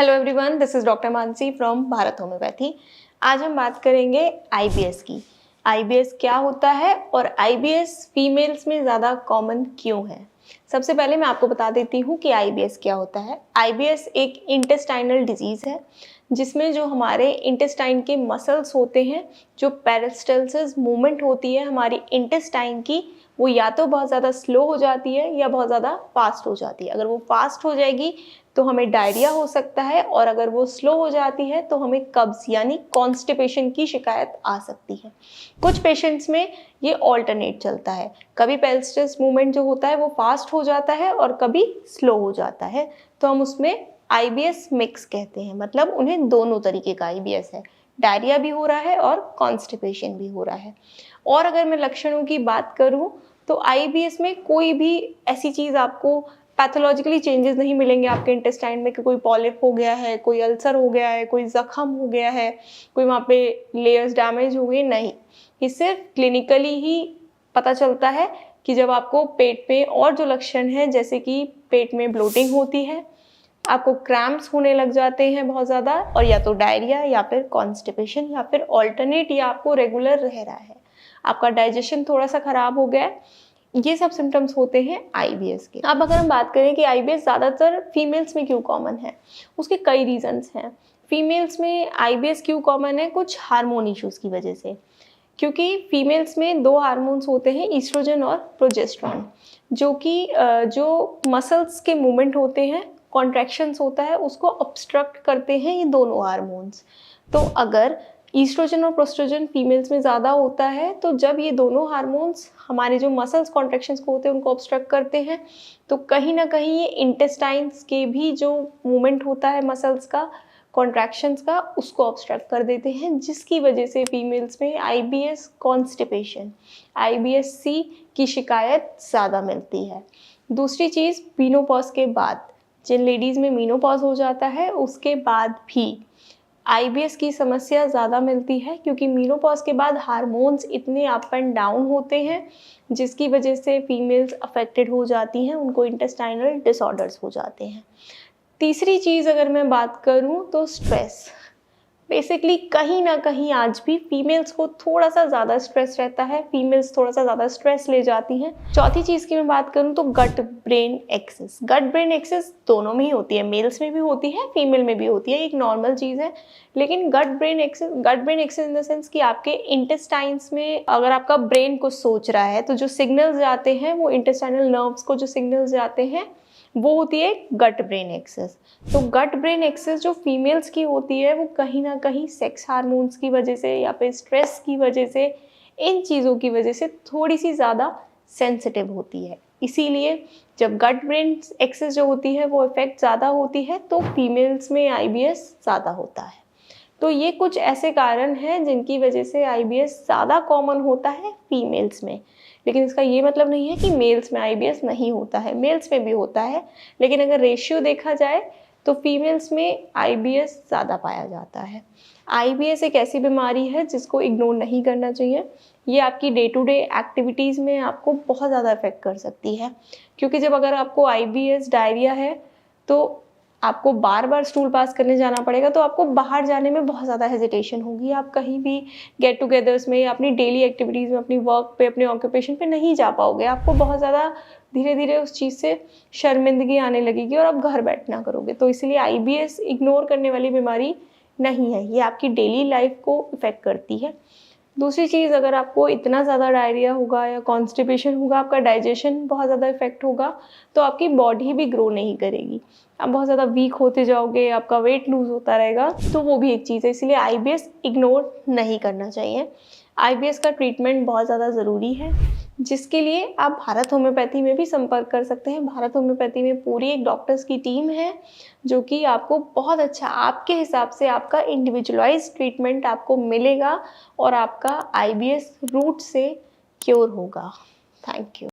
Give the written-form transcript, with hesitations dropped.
Hello everyone, this is doctor Mansi from Bharat homeopathy. आज हम बात करेंगे आईबीएस की। आईबीएस क्या होता है और आईबीएस फीमेल्स में ज़्यादा कॉमन क्यों है। सबसे पहले मैं आपको बता देती हूँ कि आईबीएस क्या होता है। आईबीएस एक इंटेस्टाइनल डिजीज़ है जिसमें जो हमारे इंटेस्टाइन के मसल्स होते हैं, जो पेरिस्टल्सिस मूवमेंट होती है हमारी इंटेस्टाइन की, वो या तो बहुत ज़्यादा स्लो हो जाती है या बहुत ज़्यादा फास्ट हो जाती है। अगर वो फास्ट हो जाएगी तो हमें डायरिया हो सकता है, और अगर वो स्लो हो जाती है तो हमें कब्ज यानी कॉन्स्टिपेशन की शिकायत आ सकती है। कुछ पेशेंट्स में ये ऑल्टरनेट चलता है, कभी पेरिस्टल्स मूवमेंट जो होता है वो फास्ट हो जाता है और कभी स्लो हो जाता है, तो हम उसमें आईबीएस मिक्स कहते हैं। मतलब उन्हें दोनों तरीके का आईबीएस है, डायरिया भी हो रहा है और कॉन्स्टिपेशन भी हो रहा है। और अगर मैं लक्षणों की बात करूँ तो आईबीएस में कोई भी ऐसी चीज़ आपको पैथोलॉजिकली चेंजेस नहीं मिलेंगे आपके इंटेस्टाइन में कि कोई पॉलिप हो गया है, कोई अल्सर हो गया है, कोई ज़ख्म हो गया है, कोई वहाँ पे लेयर्स डैमेज हो गए, नहीं। ये सिर्फ क्लिनिकली ही पता चलता है कि जब आपको पेट में और जो लक्षण हैं, जैसे कि पेट में ब्लोटिंग होती है, आपको क्रैम्प्स होने लग जाते हैं बहुत ज़्यादा, और या तो डायरिया या फिर कॉन्स्टिपेशन या फिर ऑल्टरनेट या आपको रेगुलर रह रहा है, आपका डाइजेशन थोड़ा सा ख़राब हो गया है, ये सब सिम्टम्स होते हैं आईबीएस के। अब अगर हम बात करें कि आईबीएस ज़्यादातर फीमेल्स में क्यों कॉमन है, उसके कई रीजंस हैं। फीमेल्स में आईबीएस क्यों कॉमन है, कुछ हार्मोन इश्यूज़ की वजह से। क्योंकि फीमेल्स में दो हार्मोन्स होते हैं, ईस्ट्रोजन और प्रोजेस्टेरॉन, जो कि जो मसल्स के मूवमेंट होते हैं, कॉन्ट्रैक्शंस होता है, उसको ऑब्स्ट्रक्ट करते हैं ये दोनों हार्मोन्स। तो अगर ईस्ट्रोजन और प्रोस्ट्रोजन फीमेल्स में ज़्यादा होता है, तो जब ये दोनों हार्मोन्स हमारे जो मसल्स कॉन्ट्रैक्शंस को होते हैं उनको ऑब्स्ट्रक्ट करते हैं, तो कहीं ना कहीं ये इंटेस्टाइन्स के भी जो मूवमेंट होता है मसल्स का, कॉन्ट्रैक्शंस का, उसको ऑब्स्ट्रक्ट कर देते हैं, जिसकी वजह से फीमेल्स में आईबीएस कॉन्स्टिपेशन, आईबीएस सी की शिकायत ज़्यादा मिलती है। दूसरी चीज़, मीनोपॉज के बाद, जिन लेडीज़ में मीनोपॉज हो जाता है उसके बाद भी आईबीएस की समस्या ज़्यादा मिलती है, क्योंकि मीनोपॉज के बाद हार्मोन्स इतने अप एंड डाउन होते हैं जिसकी वजह से फीमेल्स अफेक्टेड हो जाती हैं, उनको इंटेस्टाइनल डिसऑर्डर्स हो जाते हैं। तीसरी चीज़ अगर मैं बात करूं तो स्ट्रेस। बेसिकली कहीं ना कहीं आज भी फीमेल्स को थोड़ा सा ज़्यादा स्ट्रेस रहता है, फीमेल्स थोड़ा सा ज़्यादा स्ट्रेस ले जाती हैं। चौथी चीज़ की मैं बात करूं तो gut brain axis. Gut brain axis दोनों में ही होती है, मेल्स में भी होती है, फीमेल में भी होती है, एक नॉर्मल चीज़ है। लेकिन gut brain axis in the sense कि आपके इंटेस्टाइन्स में अगर आपका ब्रेन कुछ सोच रहा है तो जो सिग्नल्स जाते हैं वो इंटेस्टाइनल नर्व्स को जो सिग्नल्स जाते हैं वो होती है गट ब्रेन एक्सेस। तो गट ब्रेन एक्सेस जो फीमेल्स की होती है वो कहीं ना कहीं सेक्स हार्मोन्स की वजह से या फिर स्ट्रेस की वजह से, इन चीज़ों की वजह से थोड़ी सी ज़्यादा सेंसिटिव होती है। इसीलिए जब गट ब्रेन एक्सेस जो होती है वो इफेक्ट ज़्यादा होती है तो फीमेल्स में आईबीएस ज़्यादा होता है। तो ये कुछ ऐसे कारण हैं जिनकी वजह से आईबीएस ज़्यादा कॉमन होता है फीमेल्स में। लेकिन इसका ये मतलब नहीं है कि मेल्स में आईबीएस नहीं होता है, मेल्स में भी होता है, लेकिन अगर रेशियो देखा जाए तो फीमेल्स में आईबीएस ज़्यादा पाया जाता है। आईबीएस एक ऐसी बीमारी है जिसको इग्नोर नहीं करना चाहिए। ये आपकी डे टू डे एक्टिविटीज़ में आपको बहुत ज़्यादा इफेक्ट कर सकती है, क्योंकि जब अगर आपको आईबीएस डायरिया है तो आपको बार बार स्टूल पास करने जाना पड़ेगा, तो आपको बाहर जाने में बहुत ज़्यादा हेजिटेशन होगी। आप कहीं भी गेट टुगेदर्स में या अपनी डेली एक्टिविटीज़ में, अपनी वर्क पे, अपने ऑक्यूपेशन पे नहीं जा पाओगे। आपको बहुत ज़्यादा धीरे धीरे उस चीज़ से शर्मिंदगी आने लगेगी और आप घर बैठना करोगे। तो इसलिए आईबीएस इग्नोर करने वाली बीमारी नहीं है, ये आपकी डेली लाइफ को इफ़ेक्ट करती है। दूसरी चीज़, अगर आपको इतना ज़्यादा डायरिया होगा या कॉन्स्टिपेशन होगा, आपका डाइजेशन बहुत ज़्यादा इफेक्ट होगा, तो आपकी बॉडी भी ग्रो नहीं करेगी, आप बहुत ज़्यादा वीक होते जाओगे, आपका वेट लूज़ होता रहेगा, तो वो भी एक चीज़ है। इसलिए आईबीएस इग्नोर नहीं करना चाहिए। आईबीएस का ट्रीटमेंट बहुत ज़्यादा ज़रूरी है, जिसके लिए आप भारत होम्योपैथी में भी संपर्क कर सकते हैं। भारत होम्योपैथी में पूरी एक डॉक्टर्स की टीम है जो कि आपको बहुत अच्छा, आपके हिसाब से आपका इंडिविजुअलाइज्ड ट्रीटमेंट आपको मिलेगा और आपका आईबीएस रूट से क्योर होगा। Thank you.